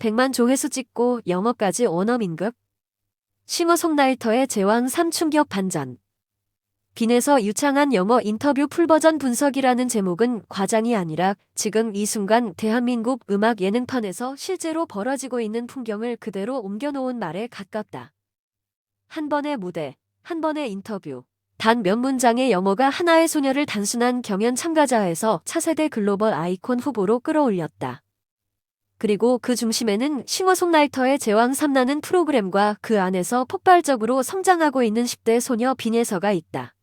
100만 조회수 찍고 영어까지 원어민급. 싱어송라이터의 제왕 3 충격 반전. 빈에서 유창한 영어 인터뷰 풀버전 분석이라는 제목은 과장이 아니라 지금 이 순간 대한민국 음악 예능판에서 실제로 벌어지고 있는 풍경을 그대로 옮겨놓은 말에 가깝다. 한 번의 무대, 한 번의 인터뷰. 단 몇 문장의 영어가 하나의 소녀를 단순한 경연 참가자에서 차세대 글로벌 아이콘 후보로 끌어올렸다. 그리고 그 중심에는 싱어송라이터의 제왕 3라는 프로그램과 그 안에서 폭발적으로 성장하고 있는 10대 소녀 빈에서가 있다.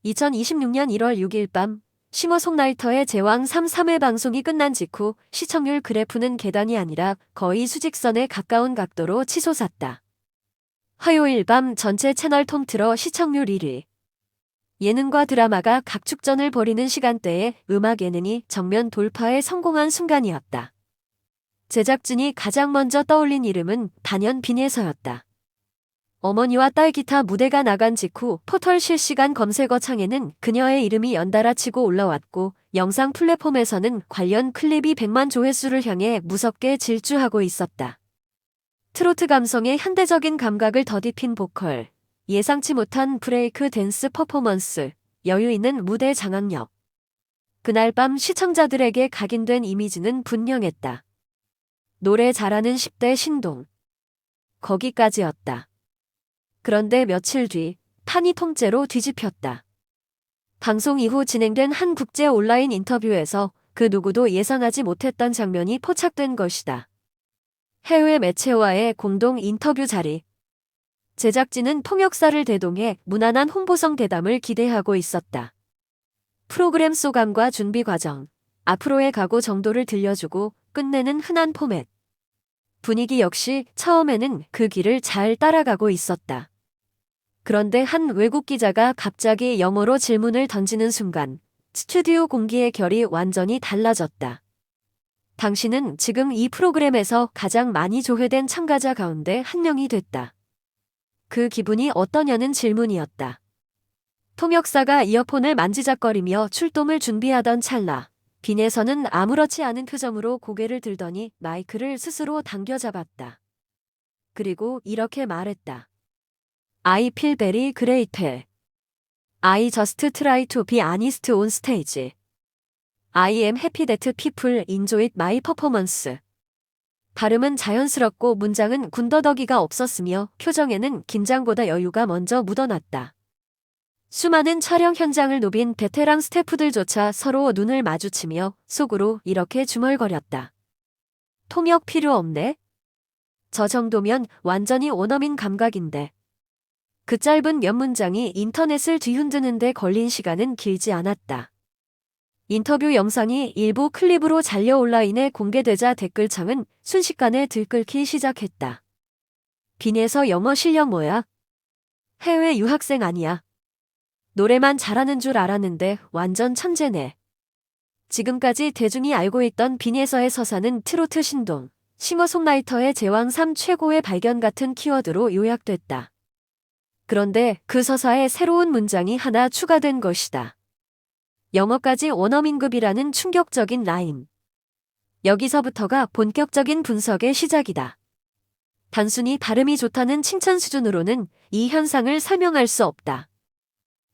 2026년 1월 6일 밤 싱어송라이터의 제왕 3회 방송이 끝난 직후 시청률 그래프는 계단이 아니라 거의 수직선에 가까운 각도로 치솟았다. 화요일 밤 전체 채널 통틀어 시청률 1위. 예능과 드라마가 각축전을 벌이는 시간대에 음악 예능이 정면 돌파에 성공한 순간이었다. 제작진이 가장 먼저 떠올린 이름은 단연 빈에서였다. 어머니와 딸 기타 무대가 나간 직후 포털 실시간 검색어 창에는 그녀의 이름이 연달아 치고 올라왔고 영상 플랫폼에서는 관련 클립이 100만 조회수를 향해 무섭게 질주하고 있었다. 트로트 감성의 현대적인 감각을 더딥힌 보컬, 예상치 못한 브레이크 댄스 퍼포먼스, 여유 있는 무대 장악력. 그날 밤 시청자들에게 각인된 이미지는 분명했다. 노래 잘하는 10대 신동. 거기까지였다. 그런데 며칠 뒤 판이 통째로 뒤집혔다. 방송 이후 진행된 한 국제 온라인 인터뷰에서 그 누구도 예상하지 못했던 장면이 포착된 것이다. 해외 매체와의 공동 인터뷰 자리. 제작진은 통역사를 대동해 무난한 홍보성 대담을 기대하고 있었다. 프로그램 소감과 준비 과정, 앞으로의 각오 정도를 들려주고 끝내는 흔한 포맷. 분위기 역시 처음에는 그 길을 잘 따라가고 있었다. 그런데 한 외국 기자가 갑자기 영어로 질문을 던지는 순간 스튜디오 공기의 결이 완전히 달라졌다. 당신은 지금 이 프로그램에서 가장 많이 조회된 참가자 가운데 한 명이 됐다. 그 기분이 어떠냐는 질문이었다. 통역사가 이어폰을 만지작거리며 출동을 준비하던 찰나 빈에서는 아무렇지 않은 표정으로 고개를 들더니 마이크를 스스로 당겨잡았다. 그리고 이렇게 말했다. I feel very grateful. I just try to be honest on stage. I am happy that people enjoyed my performance. 발음은 자연스럽고 문장은 군더더기가 없었으며 표정에는 긴장보다 여유가 먼저 묻어났다. 수많은 촬영 현장을 누빈 베테랑 스태프들조차 서로 눈을 마주치며 속으로 이렇게 중얼거렸다. 통역 필요 없네? 저 정도면 완전히 원어민 감각인데. 그 짧은 몇 문장이 인터넷을 뒤흔드는데 걸린 시간은 길지 않았다. 인터뷰 영상이 일부 클립으로 잘려 온라인에 공개되자 댓글창은 순식간에 들끓기 시작했다. 빈에서 영어 실력 뭐야? 해외 유학생 아니야. 노래만 잘하는 줄 알았는데 완전 천재네. 지금까지 대중이 알고 있던 빈에서의 서사는 트로트 신동, 싱어송라이터의 제왕 3 최고의 발견 같은 키워드로 요약됐다. 그런데 그 서사에 새로운 문장이 하나 추가된 것이다. 영어까지 원어민급이라는 충격적인 라임. 여기서부터가 본격적인 분석의 시작이다. 단순히 발음이 좋다는 칭찬 수준으로는 이 현상을 설명할 수 없다.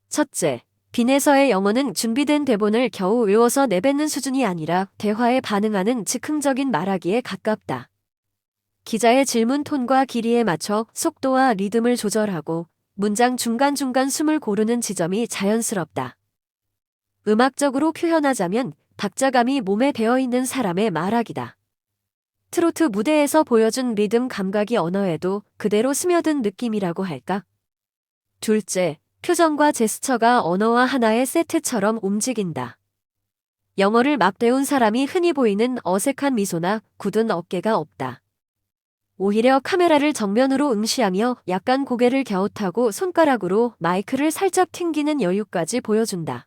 첫째, 빈에서의 영어는 준비된 대본을 겨우 외워서 내뱉는 수준이 아니라 대화에 반응하는 즉흥적인 말하기에 가깝다. 기자의 질문 톤과 길이에 맞춰 속도와 리듬을 조절하고 문장 중간중간 숨을 고르는 지점이 자연스럽다. 음악적으로 표현하자면 박자감이 몸에 배어있는 사람의 말하기다. 트로트 무대에서 보여준 리듬 감각이 언어에도 그대로 스며든 느낌이라고 할까? 둘째, 표정과 제스처가 언어와 하나의 세트처럼 움직인다. 영어를 막 배운 사람이 흔히 보이는 어색한 미소나 굳은 어깨가 없다. 오히려 카메라를 정면으로 응시하며 약간 고개를 갸웃하고 손가락으로 마이크를 살짝 튕기는 여유까지 보여준다.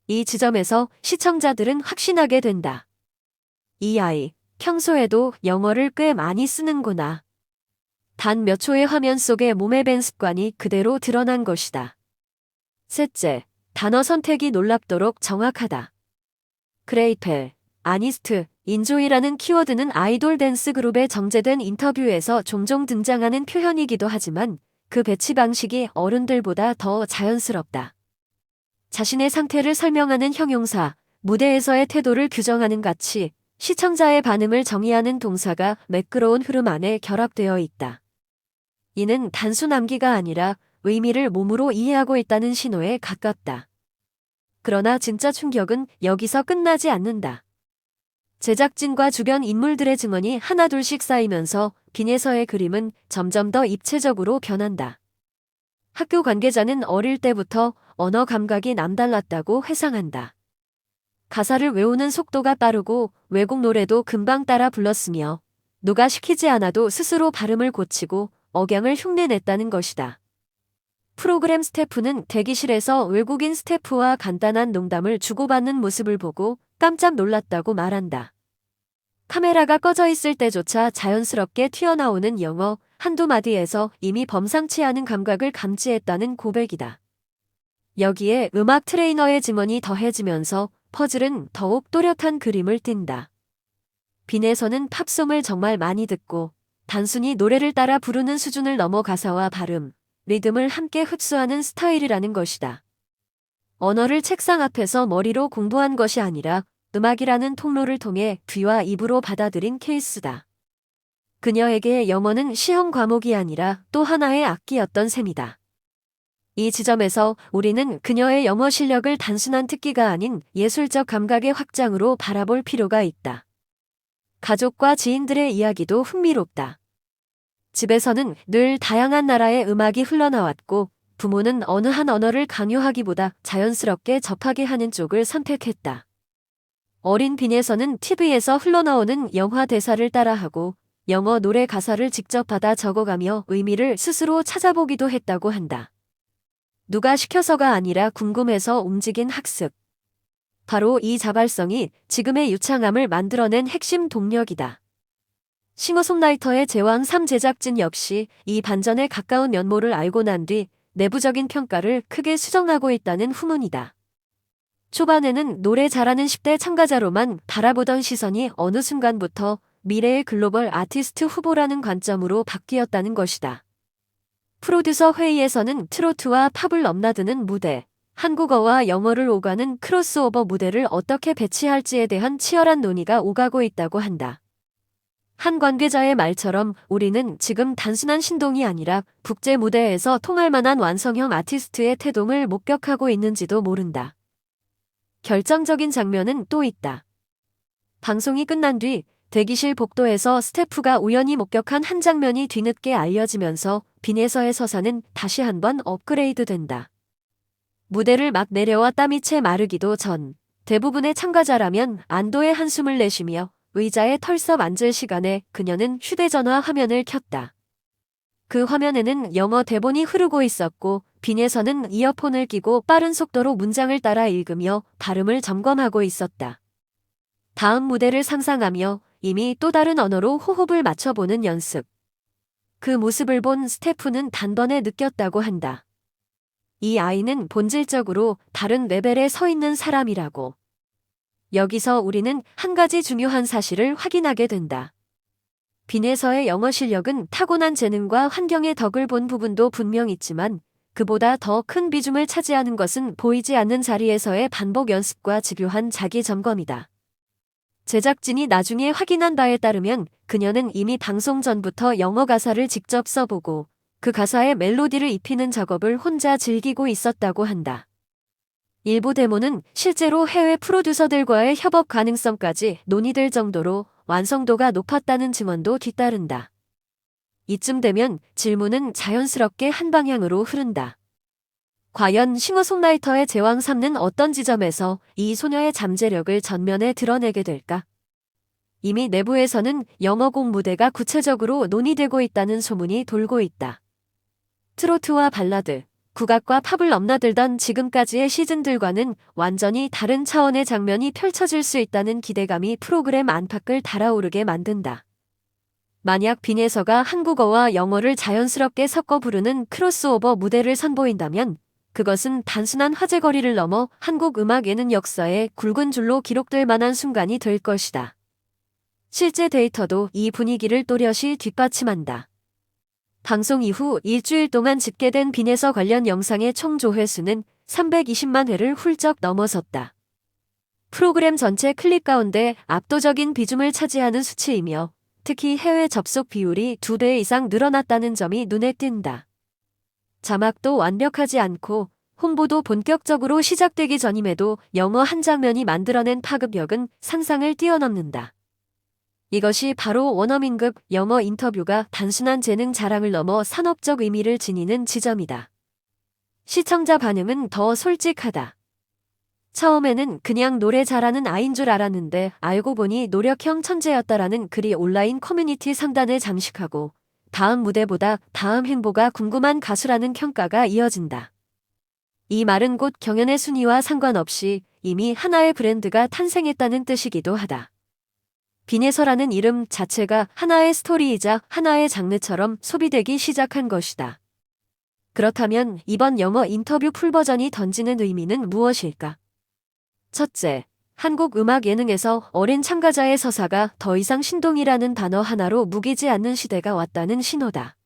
이 지점에서 시청자들은 확신하게 된다. 이 아이, 평소에도 영어를 꽤 많이 쓰는구나. 단 몇 초의 화면 속에 몸에 밴 습관이 그대로 드러난 것이다. 셋째, 단어 선택이 놀랍도록 정확하다. 그레이펠, 아니스트, 인조이라는 키워드는 아이돌 댄스 그룹의 정제된 인터뷰에서 종종 등장하는 표현이기도 하지만 그 배치 방식이 어른들보다 더 자연스럽다. 자신의 상태를 설명하는 형용사, 무대에서의 태도를 규정하는 가치, 시청자의 반응을 정의하는 동사가 매끄러운 흐름 안에 결합되어 있다. 이는 단순 암기가 아니라 의미를 몸으로 이해하고 있다는 신호에 가깝다. 그러나 진짜 충격은 여기서 끝나지 않는다. 제작진과 주변 인물들의 증언이 하나둘씩 쌓이면서 빈에서의 그림은 점점 더 입체적으로 변한다. 학교 관계자는 어릴 때부터 언어 감각이 남달랐다고 회상한다. 가사를 외우는 속도가 빠르고 외국 노래도 금방 따라 불렀으며 누가 시키지 않아도 스스로 발음을 고치고 억양을 흉내냈다는 것이다. 프로그램 스태프는 대기실에서 외국인 스태프와 간단한 농담을 주고받는 모습을 보고 깜짝 놀랐다고 말한다. 카메라가 꺼져 있을 때조차 자연스럽게 튀어나오는 영어 한두 마디에서 이미 범상치 않은 감각을 감지했다는 고백이다. 여기에 음악 트레이너의 증언이 더해지면서 퍼즐은 더욱 또렷한 그림을 띈다. 빈에서는 팝송을 정말 많이 듣고 단순히 노래를 따라 부르는 수준을 넘어 가사와 발음, 리듬을 함께 흡수하는 스타일이라는 것이다. 언어를 책상 앞에서 머리로 공부한 것이 아니라 음악이라는 통로를 통해 귀와 입으로 받아들인 케이스다. 그녀에게 영어는 시험 과목이 아니라 또 하나의 악기였던 셈이다. 이 지점에서 우리는 그녀의 영어 실력을 단순한 특기가 아닌 예술적 감각의 확장으로 바라볼 필요가 있다. 가족과 지인들의 이야기도 흥미롭다. 집에서는 늘 다양한 나라의 음악이 흘러나왔고 부모는 어느 한 언어를 강요하기보다 자연스럽게 접하게 하는 쪽을 선택했다. 어린 빈에서는 TV에서 흘러나오는 영화 대사를 따라하고 영어 노래 가사를 직접 받아 적어가며 의미를 스스로 찾아보기도 했다고 한다. 누가 시켜서가 아니라 궁금해서 움직인 학습. 바로 이 자발성이 지금의 유창함을 만들어낸 핵심 동력이다. 싱어송라이터의 제왕 3 제작진 역시 이 반전에 가까운 면모를 알고 난 뒤 내부적인 평가를 크게 수정하고 있다는 후문이다. 초반에는 노래 잘하는 10대 참가자로만 바라보던 시선이 어느 순간부터 미래의 글로벌 아티스트 후보라는 관점으로 바뀌었다는 것이다. 프로듀서 회의에서는 트로트와 팝을 넘나드는 무대, 한국어와 영어를 오가는 크로스오버 무대를 어떻게 배치할지에 대한 치열한 논의가 오가고 있다고 한다. 한 관계자의 말처럼 우리는 지금 단순한 신동이 아니라 국제 무대에서 통할 만한 완성형 아티스트의 태동을 목격하고 있는지도 모른다. 결정적인 장면은 또 있다. 방송이 끝난 뒤 대기실 복도에서 스태프가 우연히 목격한 한 장면이 뒤늦게 알려지면서 빈에서의 서사는 다시 한번 업그레이드 된다. 무대를 막 내려와 땀이 채 마르기도 전 대부분의 참가자라면 안도의 한숨을 내쉬며 의자에 털썩 앉을 시간에 그녀는 휴대전화 화면을 켰다. 그 화면에는 영어 대본이 흐르고 있었고 빈에서는 이어폰을 끼고 빠른 속도로 문장을 따라 읽으며 발음을 점검하고 있었다. 다음 무대를 상상하며 이미 또 다른 언어로 호흡을 맞춰보는 연습. 그 모습을 본 스태프는 단번에 느꼈다고 한다. 이 아이는 본질적으로 다른 레벨에 서 있는 사람이라고. 여기서 우리는 한 가지 중요한 사실을 확인하게 된다. 빈에서의 영어 실력은 타고난 재능과 환경의 덕을 본 부분도 분명 있지만 그보다 더 큰 비중을 차지하는 것은 보이지 않는 자리에서의 반복 연습과 집요한 자기 점검이다. 제작진이 나중에 확인한 바에 따르면 그녀는 이미 방송 전부터 영어 가사를 직접 써보고 그 가사에 멜로디를 입히는 작업을 혼자 즐기고 있었다고 한다. 일부 데모는 실제로 해외 프로듀서들과의 협업 가능성까지 논의될 정도로 완성도가 높았다는 증언도 뒤따른다. 이쯤 되면 질문은 자연스럽게 한 방향으로 흐른다. 과연 싱어송라이터의 제왕 3는 어떤 지점에서 이 소녀의 잠재력을 전면에 드러내게 될까? 이미 내부에서는 영어곡 무대가 구체적으로 논의되고 있다는 소문이 돌고 있다. 트로트와 발라드, 국악과 팝을 넘나들던 지금까지의 시즌들과는 완전히 다른 차원의 장면이 펼쳐질 수 있다는 기대감이 프로그램 안팎을 달아오르게 만든다. 만약 빈에서가 한국어와 영어를 자연스럽게 섞어 부르는 크로스오버 무대를 선보인다면 그것은 단순한 화제거리를 넘어 한국 음악 예능 역사에 굵은 줄로 기록될 만한 순간이 될 것이다. 실제 데이터도 이 분위기를 또렷이 뒷받침한다. 방송 이후 일주일 동안 집계된 빈에서 관련 영상의 총 조회수는 320만 회를 훌쩍 넘어섰다. 프로그램 전체 클립 가운데 압도적인 비중을 차지하는 수치이며 특히 해외 접속 비율이 2배 이상 늘어났다는 점이 눈에 띈다. 자막도 완벽하지 않고 홍보도 본격적으로 시작되기 전임에도 영어 한 장면이 만들어낸 파급력은 상상을 뛰어넘는다. 이것이 바로 원어민급 영어 인터뷰가 단순한 재능 자랑을 넘어 산업적 의미를 지니는 지점이다. 시청자 반응은 더 솔직하다. 처음에는 그냥 노래 잘하는 아인 줄 알았는데 알고 보니 노력형 천재였다라는 글이 온라인 커뮤니티 상단을 장식하고 다음 무대보다 다음 행보가 궁금한 가수라는 평가가 이어진다. 이 말은 곧 경연의 순위와 상관없이 이미 하나의 브랜드가 탄생했다는 뜻이기도 하다. 빈에서라는 이름 자체가 하나의 스토리이자 하나의 장르처럼 소비되기 시작한 것이다. 그렇다면 이번 영어 인터뷰 풀버전이 던지는 의미는 무엇일까? 첫째, 한국 음악 예능에서 어린 참가자의 서사가 더 이상 신동이라는 단어 하나로 무기지 않는 시대가 왔다는 신호다.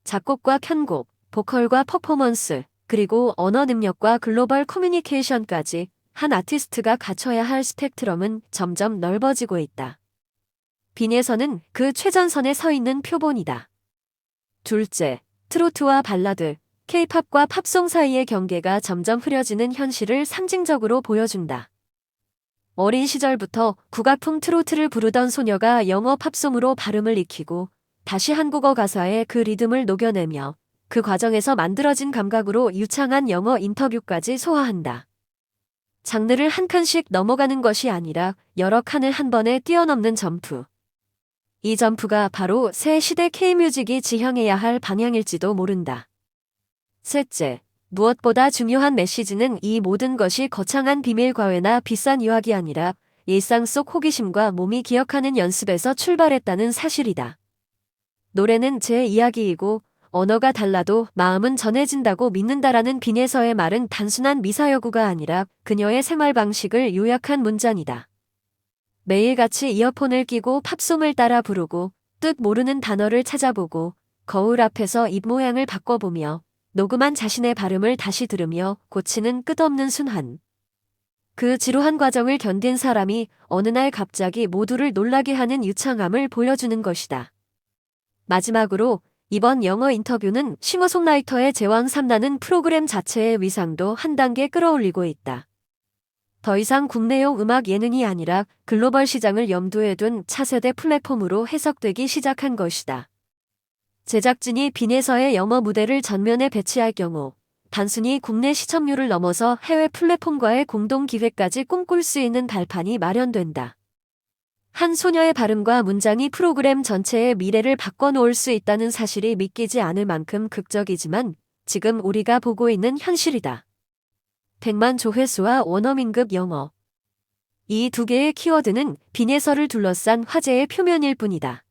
작곡과 편곡, 보컬과 퍼포먼스, 그리고 언어 능력과 글로벌 커뮤니케이션까지 한 아티스트가 갖춰야 할 스펙트럼은 점점 넓어지고 있다. 빈에서는 그 최전선에 서 있는 표본이다. 둘째, 트로트와 발라드, K-팝과 팝송 사이의 경계가 점점 흐려지는 현실을 상징적으로 보여준다. 어린 시절부터 국악풍 트로트를 부르던 소녀가 영어 팝송으로 발음을 익히고 다시 한국어 가사에 그 리듬을 녹여내며 그 과정에서 만들어진 감각으로 유창한 영어 인터뷰까지 소화한다. 장르를 한 칸씩 넘어가는 것이 아니라 여러 칸을 한 번에 뛰어넘는 점프. 이 점프가 바로 새 시대 K-뮤직이 지향해야 할 방향일지도 모른다. 셋째, 무엇보다 중요한 메시지는 이 모든 것이 거창한 비밀 과외나 비싼 유학이 아니라 일상 속 호기심과 몸이 기억하는 연습에서 출발했다는 사실이다. 노래는 제 이야기이고 언어가 달라도 마음은 전해진다고 믿는다라는 빈에서의 말은 단순한 미사여구가 아니라 그녀의 생활 방식을 요약한 문장이다. 매일같이 이어폰을 끼고 팝송을 따라 부르고 뜻 모르는 단어를 찾아보고 거울 앞에서 입 모양을 바꿔보며 녹음한 자신의 발음을 다시 들으며 고치는 끝없는 순환. 그 지루한 과정을 견딘 사람이 어느 날 갑자기 모두를 놀라게 하는 유창함을 보여주는 것이다. 마지막으로 이번 영어 인터뷰는 싱어송라이터의 제왕 3라는 프로그램 자체의 위상도 한 단계 끌어올리고 있다. 더 이상 국내용 음악 예능이 아니라 글로벌 시장을 염두에 둔 차세대 플랫폼으로 해석되기 시작한 것이다. 제작진이 빈에서의 영어 무대를 전면에 배치할 경우 단순히 국내 시청률을 넘어서 해외 플랫폼과의 공동 기획까지 꿈꿀 수 있는 발판이 마련된다. 한 소녀의 발음과 문장이 프로그램 전체의 미래를 바꿔놓을 수 있다는 사실이 믿기지 않을 만큼 극적이지만 지금 우리가 보고 있는 현실이다. 100만 조회수와 원어민급 영어. 이 두 개의 키워드는 빈에서를 둘러싼 화제의 표면일 뿐이다.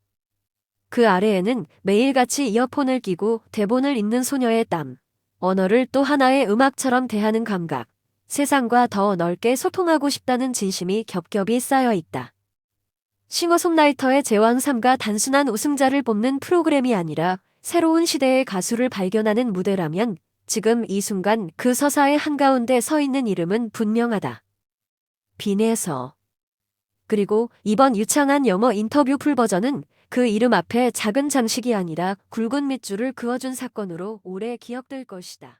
그 아래에는 매일같이 이어폰을 끼고 대본을 읽는 소녀의 땀, 언어를 또 하나의 음악처럼 대하는 감각, 세상과 더 넓게 소통하고 싶다는 진심이 겹겹이 쌓여 있다. 싱어송라이터의 제왕 3가 단순한 우승자를 뽑는 프로그램이 아니라 새로운 시대의 가수를 발견하는 무대라면 지금 이 순간 그 서사의 한가운데 서 있는 이름은 분명하다. 빈에서. 그리고 이번 유창한 영어 인터뷰 풀버전은 그 이름 앞에 작은 장식이 아니라 굵은 밑줄을 그어준 사건으로 오래 기억될 것이다.